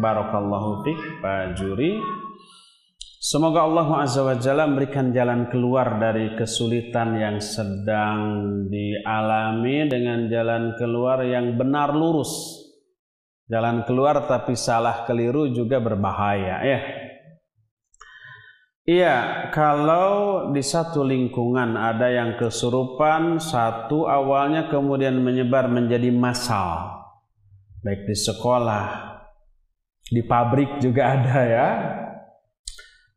Barakallahu fiik Pak Juri. Semoga Allah Azza wa Jalla memberikan jalan keluar dari kesulitan yang sedang dialami dengan jalan keluar yang benar lurus. Jalan keluar tapi salah keliru juga berbahaya ya. Iya, kalau di satu lingkungan ada yang kesurupan, satu awalnya kemudian menyebar menjadi massal. Baik di sekolah, di pabrik juga ada ya.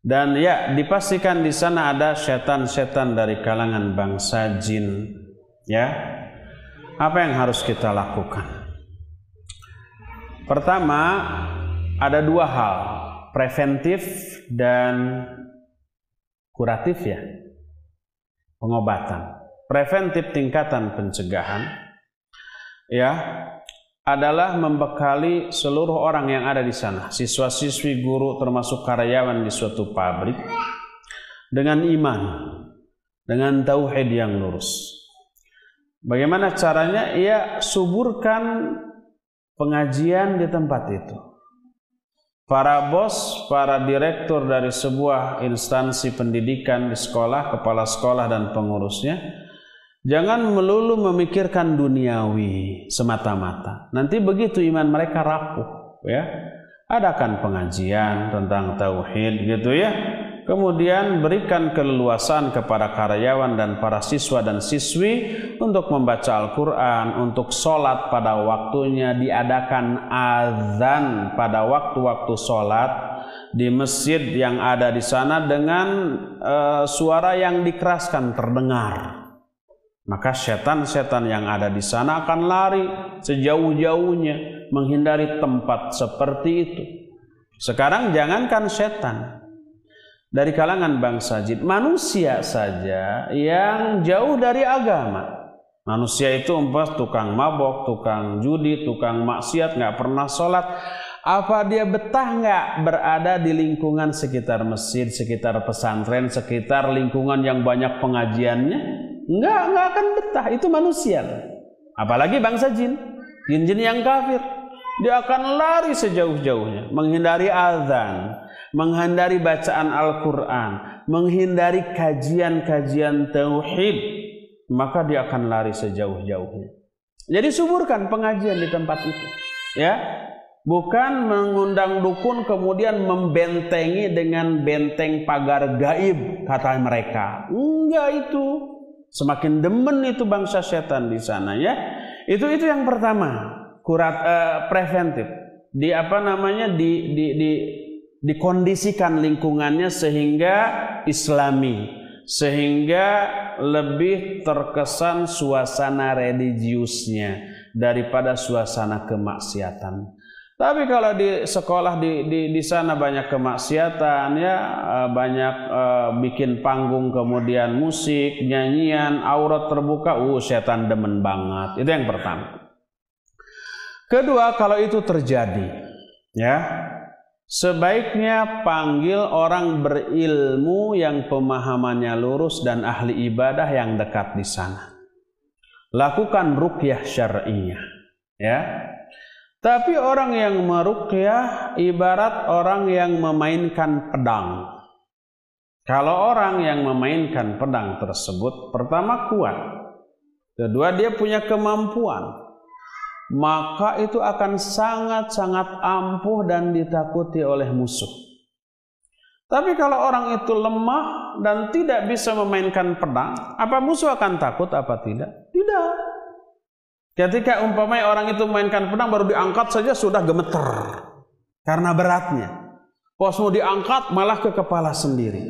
Dan ya, dipastikan di sana ada setan-setan dari kalangan bangsa jin. Ya, apa yang harus kita lakukan? Pertama, ada dua hal, preventif dan kuratif ya, pengobatan. Preventif tingkatan pencegahan, ya, adalah membekali seluruh orang yang ada di sana, siswa-siswi, guru, termasuk karyawan di suatu pabrik, dengan iman, dengan tauhid yang lurus. Bagaimana caranya? Ya, suburkan pengajian di tempat itu. Para bos, para direktur dari sebuah instansi pendidikan di sekolah, kepala sekolah dan pengurusnya, jangan melulu memikirkan duniawi semata-mata. Nanti begitu iman mereka rapuh ya. Adakan pengajian tentang tauhid gitu ya. Kemudian berikan keleluasan kepada karyawan dan para siswa dan siswi untuk membaca Al-Quran, untuk sholat pada waktunya, diadakan azan pada waktu-waktu sholat di masjid yang ada di sana dengan suara yang dikeraskan terdengar. Maka setan-setan yang ada di sana akan lari sejauh-jauhnya menghindari tempat seperti itu. Sekarang jangankan setan dari kalangan bangsa jin, manusia saja yang jauh dari agama. Manusia itu umpama tukang mabok, tukang judi, tukang maksiat, nggak pernah sholat. Apa dia betah nggak berada di lingkungan sekitar masjid, sekitar pesantren, sekitar lingkungan yang banyak pengajiannya? Nggak akan betah. Itu manusia. Apalagi bangsa jin, jin-jin yang kafir, dia akan lari sejauh-jauhnya, menghindari azan, menghindari bacaan Al-Quran, menghindari kajian-kajian tauhid, maka dia akan lari sejauh-jauhnya. Jadi suburkan pengajian di tempat itu, ya. Bukan mengundang dukun kemudian membentengi dengan benteng pagar gaib kata mereka. Enggak itu. Semakin demen itu bangsa setan di sana ya. Itu yang pertama, preventif. Dikondisikan lingkungannya sehingga islami, sehingga lebih terkesan suasana religiusnya daripada suasana kemaksiatan. Tapi kalau di sekolah di sana banyak kemaksiatan ya, banyak bikin panggung kemudian musik, nyanyian, aurat terbuka, setan demen banget. Itu yang pertama. Kedua, kalau itu terjadi ya, sebaiknya panggil orang berilmu yang pemahamannya lurus dan ahli ibadah yang dekat di sana. Lakukan ruqyah syar'iyah ya. Tapi orang yang meruqyah ibarat orang yang memainkan pedang. Kalau orang yang memainkan pedang tersebut pertama kuat, kedua dia punya kemampuan, maka itu akan sangat-sangat ampuh dan ditakuti oleh musuh. Tapi kalau orang itu lemah dan tidak bisa memainkan pedang, apa musuh akan takut apa tidak? Tidak. Ketika umpamanya orang itu memainkan pedang baru diangkat saja sudah gemeter karena beratnya. Pas mau diangkat malah ke kepala sendiri.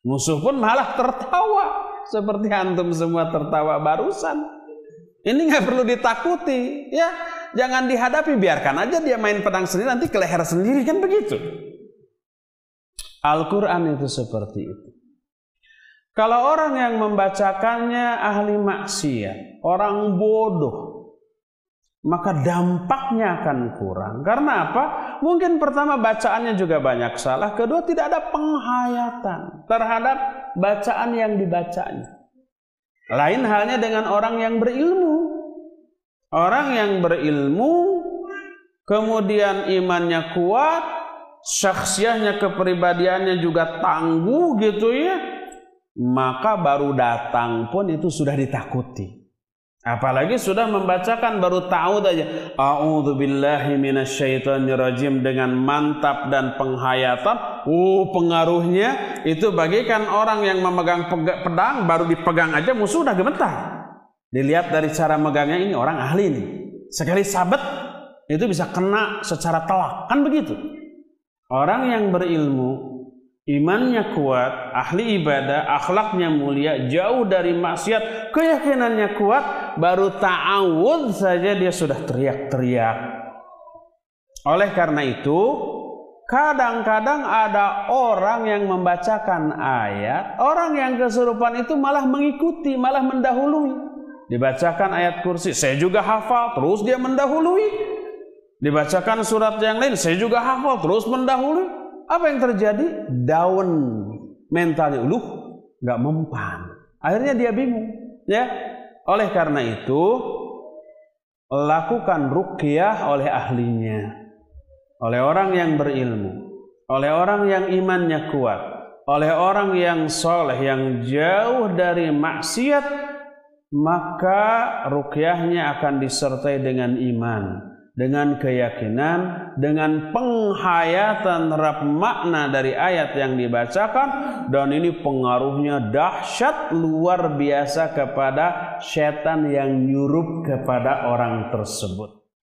Musuh pun malah tertawa seperti antum semua tertawa barusan. Ini nggak perlu ditakuti, ya. Jangan dihadapi, biarkan aja dia main pedang sendiri, nanti ke leher sendiri, kan begitu. Al-Quran itu seperti itu. Kalau orang yang membacakannya ahli maksiat, orang bodoh, maka dampaknya akan kurang. Karena apa? Mungkin pertama bacaannya juga banyak salah, kedua tidak ada penghayatan terhadap bacaan yang dibacanya. Lain halnya dengan orang yang berilmu. Orang yang berilmu kemudian imannya kuat, syakhsiahnya, kepribadiannya juga tangguh gitu ya, maka baru datang pun itu sudah ditakuti. Apalagi sudah membacakan baru tahu aja a'udzubillahi minasyaitonirrajim dengan mantap dan penghayatan, pengaruhnya itu bagaikan orang yang memegang pedang, baru dipegang aja musuh udah gemetar. Dilihat dari cara megangnya, ini orang ahli nih. Sekali sabet itu bisa kena secara telak, kan begitu. Orang yang berilmu, imannya kuat, ahli ibadah, akhlaknya mulia, jauh dari maksiat, keyakinannya kuat, baru ta'awudz saja dia sudah teriak-teriak. Oleh karena itu, kadang-kadang ada orang yang membacakan ayat, orang yang kesurupan itu malah mengikuti, malah mendahului. Dibacakan ayat kursi, saya juga hafal, terus dia mendahului. Dibacakan surat yang lain, saya juga hafal, terus mendahului. Apa yang terjadi? Down mentalnya, nggak mempan. Akhirnya dia bingung, ya. Oleh karena itu, lakukan ruqyah oleh ahlinya, oleh orang yang berilmu, oleh orang yang imannya kuat, oleh orang yang soleh, yang jauh dari maksiat, maka ruqyahnya akan disertai dengan iman, dengan keyakinan, dengan penghayatan terhadap makna dari ayat yang dibacakan, dan ini pengaruhnya dahsyat luar biasa kepada setan yang nyurup kepada orang tersebut.